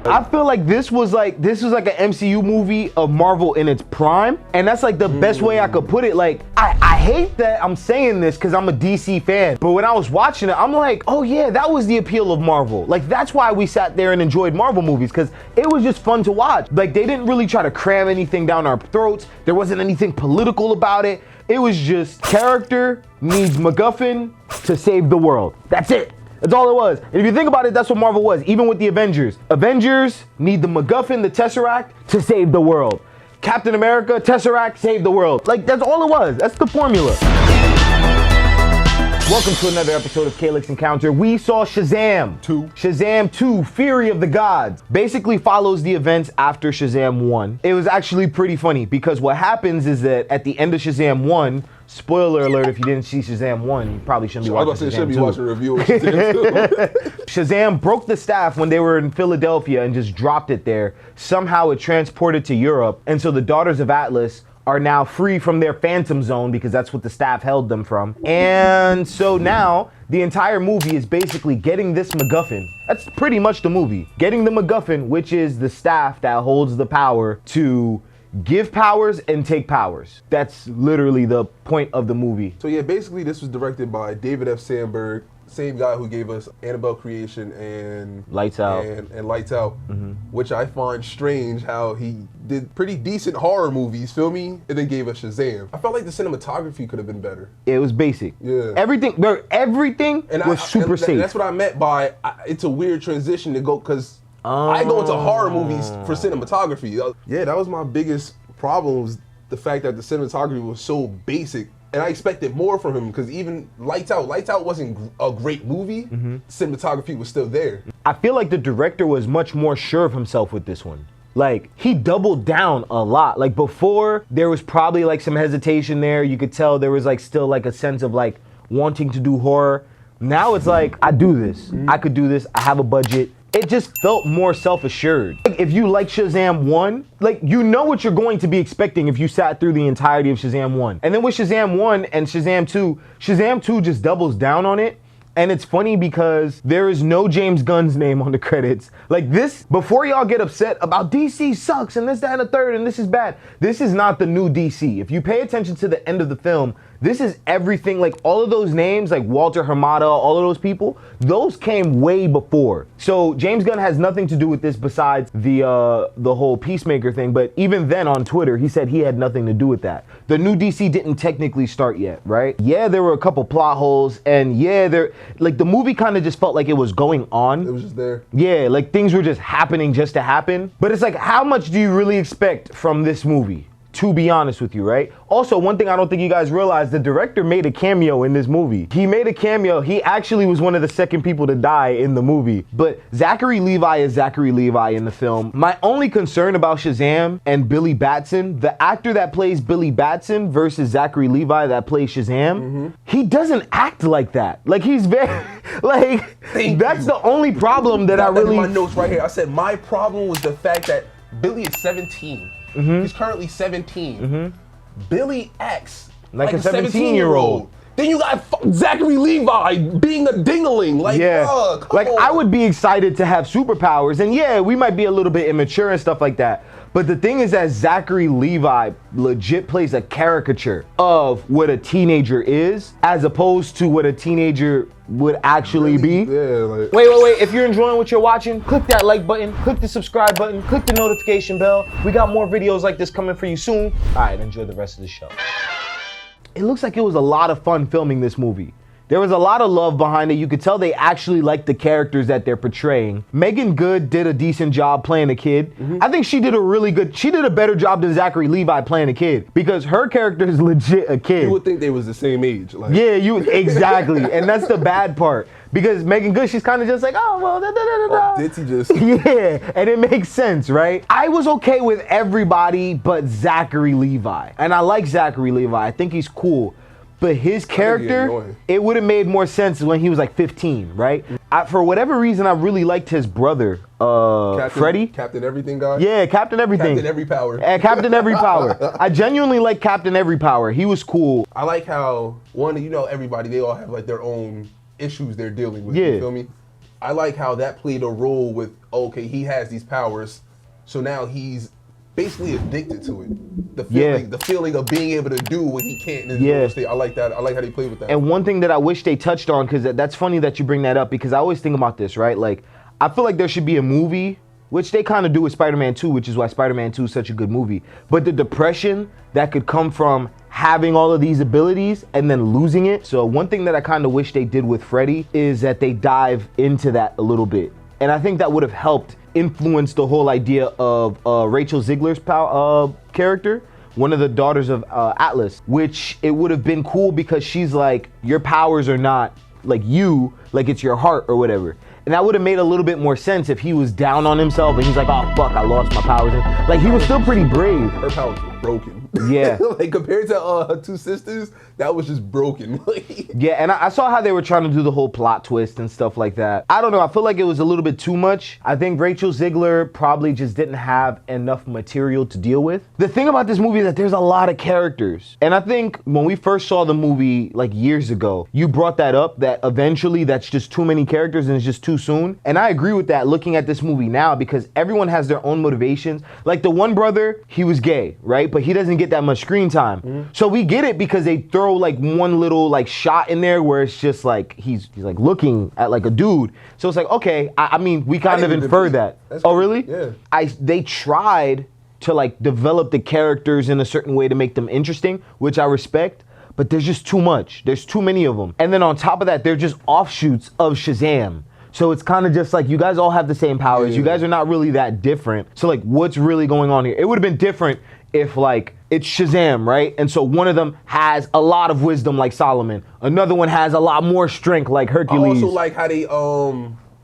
I feel like this was like an MCU movie of Marvel in its prime, and that's like the best way I could put it. Like, I hate that I'm saying this because I'm a DC fan, but when I was watching it, I'm like, oh yeah, that was the appeal of Marvel. Like, that's why we sat there and enjoyed Marvel movies, because it was just fun to watch. Like, they didn't really try to cram anything down our throats. There wasn't anything political about it. It was just character needs MacGuffin to save the world. That's it. That's all it was. And if you think about it, that's what Marvel was, even with the Avengers. Avengers need the MacGuffin, the Tesseract, to save the world. Captain America, Tesseract, save the world. Like, that's all it was. That's the formula. Welcome to another episode of Kaylex Nkounter. We saw Shazam 2. Shazam 2, Fury of the Gods. Basically follows the events after Shazam 1. It was actually pretty funny because what happens is that at the end of Shazam 1, spoiler alert, if you didn't see Shazam 1, you probably shouldn't be watching Shazam 2. Should be watching a review of Shazam 2. Shazam broke the staff when they were in Philadelphia and just dropped it there. Somehow it transported to Europe, and so the Daughters of Atlas are now free from their phantom zone because that's what the staff held them from. And so now the entire movie is basically getting this MacGuffin. That's pretty much the movie. Getting the MacGuffin, which is the staff that holds the power to give powers and take powers. That's literally the point of the movie. So yeah, basically this was directed by David F. Sandberg, same guy who gave us Annabelle Creation and Lights Out. And Lights Out, which I find strange how he did pretty decent horror movies, feel me? And then gave us Shazam. I felt like the cinematography could have been better. It was basic. Yeah. Everything was super safe. And that's what I meant by, it's a weird transition to go, because I go into horror movies for cinematography. Yeah, that was my biggest problem, was the fact that the cinematography was so basic. And I expected more from him, because even Lights Out wasn't a great movie. Cinematography was still there. I feel like the director was much more sure of himself with this one. Like, he doubled down a lot. Like, before, there was probably like some hesitation there. You could tell there was like still like a sense of like wanting to do horror. Now it's like, I do this. I could do this. I have a budget. It just felt more self-assured. Like, if you like Shazam 1, like, you know what you're going to be expecting if you sat through the entirety of Shazam 1. And then with Shazam 1 and Shazam 2 just doubles down on it. And it's funny because there is no James Gunn's name on the credits. Like, this, before y'all get upset about DC sucks and this, that, and the third, and this is bad, this is not the new DC. If you pay attention to the end of the film, this is everything, like all of those names, like Walter Hamada, all of those people, those came way before. So James Gunn has nothing to do with this besides the whole Peacemaker thing, but even then on Twitter, he said he had nothing to do with that. The new DC didn't technically start yet, right? Yeah, there were a couple plot holes, and yeah, like the movie kind of just felt like it was going on. It was just there. Yeah, like things were just happening just to happen. But it's like, how much do you really expect from this movie? To be honest with you, right? Also, one thing I don't think you guys realize, the director made a cameo in this movie. He made a cameo. He actually was one of the second people to die in the movie. But Zackery Levi is Zackery Levi in the film. My only concern about Shazam and Billy Batson, the actor that plays Billy Batson versus Zackery Levi that plays Shazam, he doesn't act like that. Like, he's very, like, that's the only problem that I really... my notes right here. I said my problem was the fact that Billy is 17. He's currently 17. Billy acts like a 17-year-old. Then you got Zackery Levi being a dingling. Like, yeah. Come on. I would be excited to have superpowers, and yeah, we might be a little bit immature and stuff like that. But the thing is that Zackery Levi legit plays a caricature of what a teenager is, as opposed to what a teenager would actually be. Yeah, like... Wait. If you're enjoying what you're watching, click that like button, click the subscribe button, click the notification bell. We got more videos like this coming for you soon. All right, enjoy the rest of the show. It looks like it was a lot of fun filming this movie. There was a lot of love behind it. You could tell they actually liked the characters that they're portraying. Megan Good did a decent job playing a kid. I think she did a better job than Zackery Levi playing a kid, because her character is legit a kid. You would think they was the same age. Like. Yeah, exactly. And that's the bad part. Because Megan Good, she's kind of just like, oh, well, Oh, did he just? Yeah, and it makes sense, right? I was okay with everybody but Zackery Levi. And I like Zackery Levi. I think he's cool. But his character, it would have made more sense when he was like 15, right? For whatever reason, I really liked his brother, Freddie. Captain Everything guy? Yeah, Captain Everything. Captain Every Power. Captain Every Power. I genuinely like Captain Every Power. He was cool. I like how, everybody, they all have like their own issues they're dealing with, yeah. You feel me? I like how that played a role with okay, he has these powers, so now he's basically addicted to it. The feeling of being able to do what he can't in his normal state. I like that. I like how they play with that. And one thing that I wish they touched on, because that's funny that you bring that up, because I always think about this, right? Like, I feel like there should be a movie, which they kind of do with Spider-Man 2, which is why Spider-Man 2 is such a good movie. But the depression that could come from having all of these abilities and then losing it. So one thing that I kind of wish they did with Freddy is that they dive into that a little bit. And I think that would have helped influence the whole idea of Rachel Zegler's character, one of the daughters of Atlas, which it would have been cool because she's like, your powers are not like you, like it's your heart or whatever. And that would have made a little bit more sense if he was down on himself and he's like, oh fuck, I lost my powers. And, like, he was still pretty brave. Her powers were broken. Yeah. Like compared to her two sisters, that was just broken. Yeah, and I saw how they were trying to do the whole plot twist and stuff like that. I don't know, I feel like it was a little bit too much. I think Rachel Zegler probably just didn't have enough material to deal with. The thing about this movie is that there's a lot of characters. And I think when we first saw the movie like years ago, you brought that up, that eventually that's just too many characters and it's just too soon. And I agree with that looking at this movie now, because everyone has their own motivations. Like the one brother, he was gay, right? But he doesn't get that much screen time. So we get it because they throw like one little like shot in there where it's just like he's like looking at like a dude. So it's like, okay, I mean, we kind of infer that. Oh, really? Yeah. They tried to like develop the characters in a certain way to make them interesting, which I respect, but there's just too much. There's too many of them. And then on top of that, they're just offshoots of Shazam. So it's kind of just like, you guys all have the same powers. Yeah. You guys are not really that different. So like, what's really going on here? It would have been different if like, it's Shazam, right? And so one of them has a lot of wisdom like Solomon. Another one has a lot more strength like Hercules. I also like how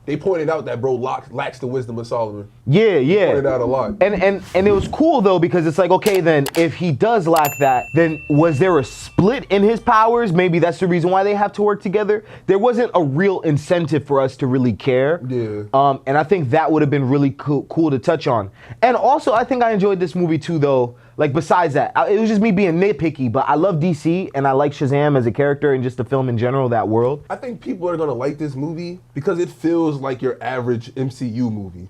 they pointed out that bro lacks the wisdom of Solomon. Yeah. They pointed out a lot. And it was cool though, because it's like, okay, then if he does lack that, then was there a split in his powers? Maybe that's the reason why they have to work together. There wasn't a real incentive for us to really care. Yeah. And I think that would have been really cool to touch on. And also, I think I enjoyed this movie too, though. Like, besides that, it was just me being nitpicky, but I love DC and I like Shazam as a character and just the film in general, that world. I think people are gonna like this movie because it feels like your average MCU movie.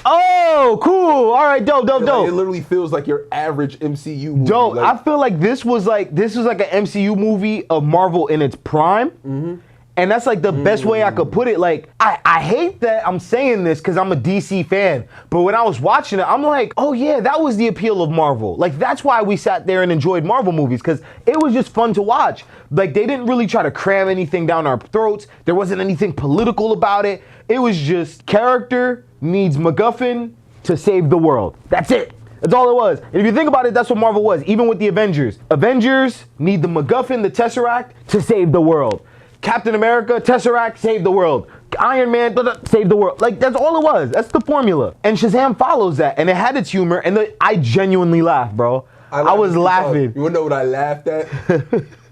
Oh, cool. All right, dope. Like, it literally feels like your average MCU movie. Dope. Like, I feel like this was like an MCU movie of Marvel in its prime. And that's like the best way I could put it. Like, I hate that I'm saying this because I'm a DC fan, but when I was watching it, I'm like, oh yeah, that was the appeal of Marvel. Like, that's why we sat there and enjoyed Marvel movies, because it was just fun to watch. Like, they didn't really try to cram anything down our throats. There wasn't anything political about it. It was just character needs MacGuffin to save the world. That's it. That's all it was. And if you think about it, that's what Marvel was, even with the Avengers. Avengers need the MacGuffin, the Tesseract, to save the world. Captain America, Tesseract, save the world. Iron Man, save the world. Like, that's all it was. That's the formula. And Shazam follows that, and it had its humor, and I genuinely laughed, bro. I was laughing. You wanna know what I laughed at?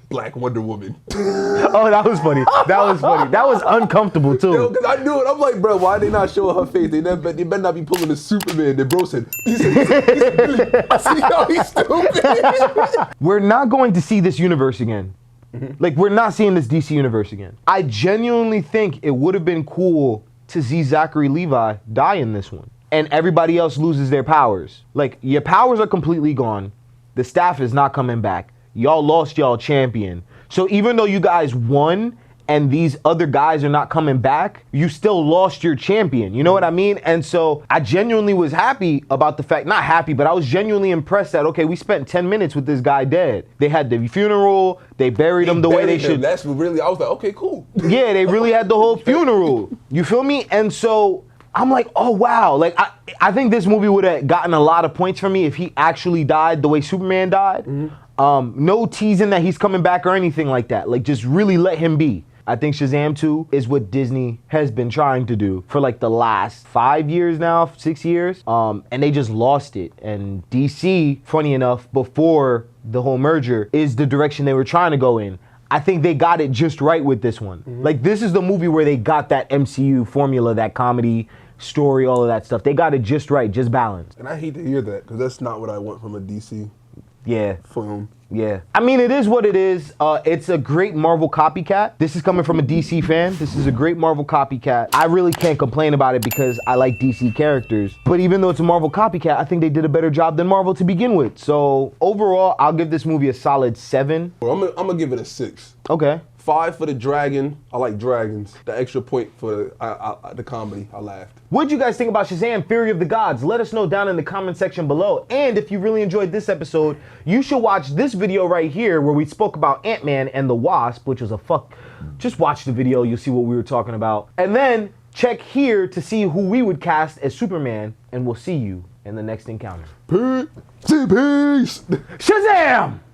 Black Wonder Woman. Oh, that was funny. That was funny. That was uncomfortable, too. Yo, because I knew it. I'm like, bro, why they not showing her face? They better not be pulling the Superman. Then bro said, he's I see how he's stupid. We're not going to see this universe again. Like, we're not seeing this DC universe again. I genuinely think it would have been cool to see Zackery Levi die in this one, and everybody else loses their powers. Like, your powers are completely gone. The staff is not coming back. Y'all lost y'all champion. So even though you guys won and these other guys are not coming back, you still lost your champion. You know what I mean? And so I genuinely was happy about the fact, not happy, but I was genuinely impressed that, okay, we spent 10 minutes with this guy dead. They had the funeral, they buried him the way they should. That's what really, I was like, okay, cool. Yeah, they really had the whole funeral. You feel me? And so I'm like, oh wow. Like, I think this movie would have gotten a lot of points from me if he actually died the way Superman died. No teasing that he's coming back or anything like that. Like, just really let him be. I think Shazam 2 is what Disney has been trying to do for like the last 5 years now, 6 years. And they just lost it. And DC, funny enough, before the whole merger, is the direction they were trying to go in. I think they got it just right with this one. Like, this is the movie where they got that MCU formula, that comedy, story, all of that stuff. They got it just right, just balanced. And I hate to hear that, because that's not what I want from a DC Yeah. film. Yeah. I mean, it is what it is. It's a great Marvel copycat. This is coming from a DC fan. This is a great Marvel copycat. I really can't complain about it because I like DC characters. But even though it's a Marvel copycat, I think they did a better job than Marvel to begin with. So overall, I'll give this movie a solid 7. I'm gonna give it a 6. Okay. 5 for the dragon. I like dragons. The extra point for the comedy. I laughed. What did you guys think about Shazam! Fury of the Gods? Let us know down in the comment section below. And if you really enjoyed this episode, you should watch this video right here where we spoke about Ant-Man and the Wasp, which was just watch the video, you'll see what we were talking about. And then check here to see who we would cast as Superman, and we'll see you in the next encounter. Peace. Peace. Shazam!